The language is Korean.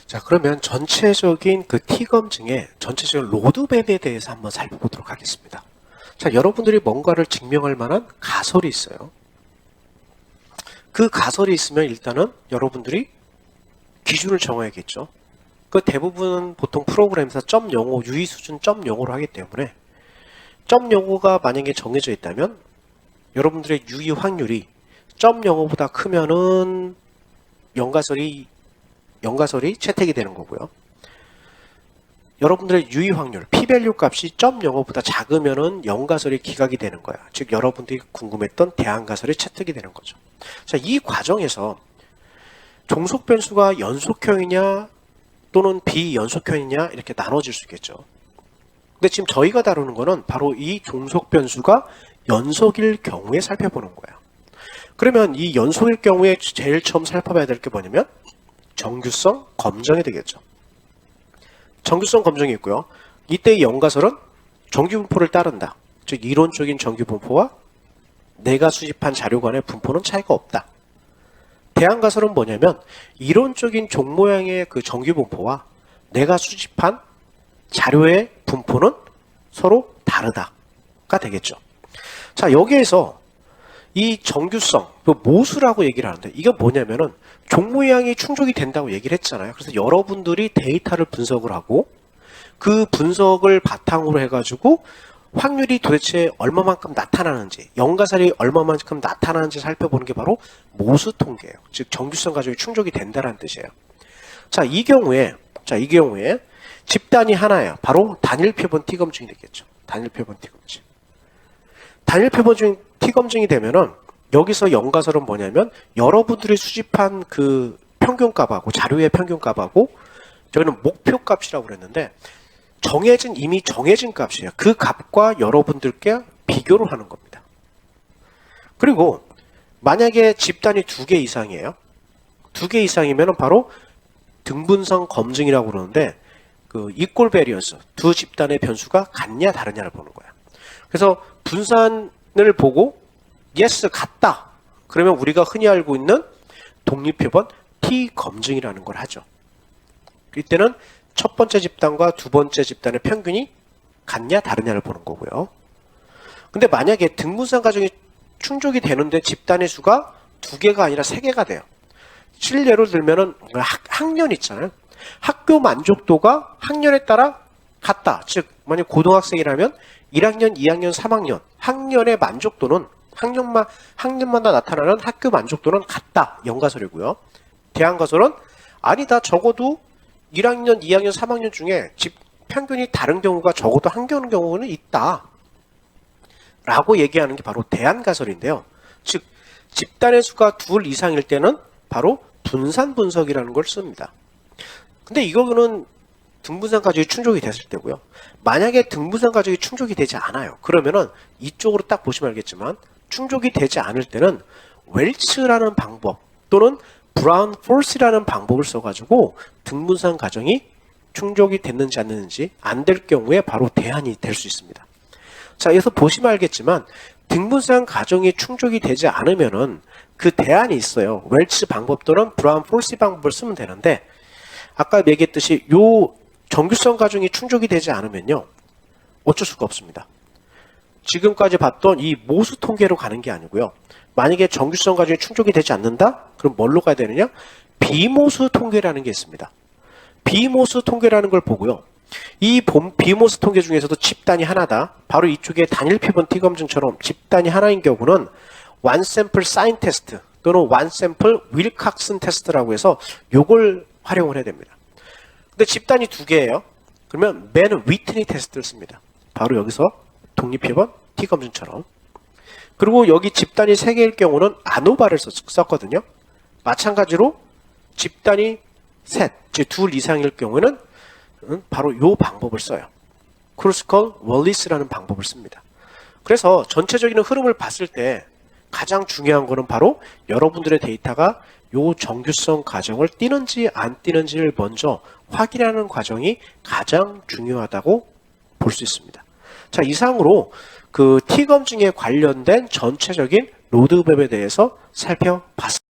자, 그러면 전체적인 그 T검증의 전체적인 로드맵에 대해서 한번 살펴보도록 하겠습니다. 자, 여러분들이 뭔가를 증명할 만한 가설이 있어요. 그 가설이 있으면 일단은 여러분들이 기준을 정해야겠죠. 그 대부분 보통 프로그램에서 .05 유의 수준 .05로 하기 때문에 .05가 만약에 정해져 있다면 여러분들의 유의 확률이 .05보다 크면은 연가설이 채택이 되는 거고요. 여러분들의 유의 확률, p-value 값이 .05보다 작으면은 연가설이 기각이 되는 거야. 즉 여러분들이 궁금했던 대항가설이 채택이 되는 거죠. 자, 이 과정에서 종속 변수가 연속형이냐 또는 비연속형이냐 이렇게 나눠질 수 있겠죠. 근데 지금 저희가 다루는 거는 바로 이 종속 변수가 연속일 경우에 살펴보는 거예요. 그러면 이 연속일 경우에 제일 처음 살펴봐야 될 게 뭐냐면 정규성 검정이 되겠죠. 정규성 검정이 있고요. 이때의 연가설은 정규분포를 따른다. 즉 이론적인 정규분포와 내가 수집한 자료 간의 분포는 차이가 없다. 대항가설은 뭐냐면 이론적인 종 모양의 그 정규분포와 내가 수집한 자료의 분포는 서로 다르다가 되겠죠. 자, 여기에서 이 정규성, 모수라고 얘기를 하는데 이게 뭐냐면은 종 모양이 충족이 된다고 얘기를 했잖아요. 그래서 여러분들이 데이터를 분석을 하고 그 분석을 바탕으로 해가지고 확률이 도대체 얼마만큼 나타나는지, 연가설이 얼마만큼 나타나는지 살펴보는 게 바로 모수 통계예요. 즉 정규성 가정이 충족이 된다는 뜻이에요. 자, 이 경우에 집단이 하나예요. 바로 단일 표본 T검증이 되겠죠. 단일 표본 T검증. 단일 표본 T검증이 되면은 여기서 연가설은 뭐냐면 여러분들이 수집한 그 평균값하고 자료의 평균값하고 저희는 목표값이라고 그랬는데 이미 정해진 값이에요. 그 값과 여러분들께 비교를 하는 겁니다. 그리고 만약에 집단이 2개 이상이에요. 2개 이상이면 바로 등분성 검증이라고 그러는데 그 equal variance, 두 집단의 변수가 같냐 다르냐를 보는 거예요. 그래서 분산을 보고 yes 같다. 그러면 우리가 흔히 알고 있는 독립표본 T 검증이라는 걸 하죠. 이때는 첫 번째 집단과 두 번째 집단의 평균이 같냐 다르냐를 보는 거고요. 근데 만약에 등분산 가정이 충족이 되는데 집단의 수가 2개가 아니라 3개가 돼요. 실례로 들면은 학년 있잖아요. 학교 만족도가 학년에 따라 같다. 즉 만약 고등학생이라면 1학년, 2학년, 3학년 학년의 만족도는 학년마다 나타나는 학교 만족도는 같다. 연가설이고요. 대항가설은 아니다. 적어도 1학년, 2학년, 3학년 중에 평균이 다른 경우가 적어도 한 경우는 있다. 라고 얘기하는 게 바로 대항가설인데요. 즉 집단의 수가 2 이상일 때는 바로 분산 분석이라는 걸 씁니다. 근데 이거는 등분산 가족이 충족이 됐을 때고요. 만약에 등분산 가족이 충족이 되지 않아요. 그러면은 이쪽으로 딱 보시면 알겠지만 충족이 되지 않을 때는 웰츠라는 방법 또는 브라운 폴스라는 방법을 써가지고 등분산 가정이 충족이 됐는지 안 됐는지 안 될 경우에 바로 대안이 될 수 있습니다. 자, 여기서 보시면 알겠지만 등분산 가정이 충족이 되지 않으면은 그 대안이 있어요. 웰츠 방법 또는 브라운 폴스 방법을 쓰면 되는데 아까 얘기했듯이 요 정규성 가정이 충족이 되지 않으면요 어쩔 수가 없습니다. 지금까지 봤던 이 모수 통계로 가는 게 아니고요. 만약에 정규성 가정이 충족이 되지 않는다? 그럼 뭘로 가야 되느냐? 비모수 통계라는 게 있습니다. 비모수 통계라는 걸 보고요. 이 비모수 통계 중에서도 집단이 하나다. 바로 이쪽에 단일 표본 T검증처럼 집단이 하나인 경우는 one sample sign test 또는 one sample 윌캅슨 테스트라고 해서 요걸 활용을 해야 됩니다. 근데 집단이 2개예요. 그러면 맨 위트니 테스트를 씁니다. 바로 여기서 독립표본 T검증처럼. 그리고 여기 집단이 3개일 경우는 아노바를 썼거든요. 마찬가지로 집단이 셋, 즉 2 이상일 경우에는 바로 이 방법을 써요. 크루스컬 월리스라는 방법을 씁니다. 그래서 전체적인 흐름을 봤을 때 가장 중요한 거는 바로 여러분들의 데이터가 요 정규성 가정을 띄는지 안 띄는지를 먼저 확인하는 과정이 가장 중요하다고 볼 수 있습니다. 자, 이상으로 그 T검증에 관련된 전체적인 로드맵에 대해서 살펴봤습니다.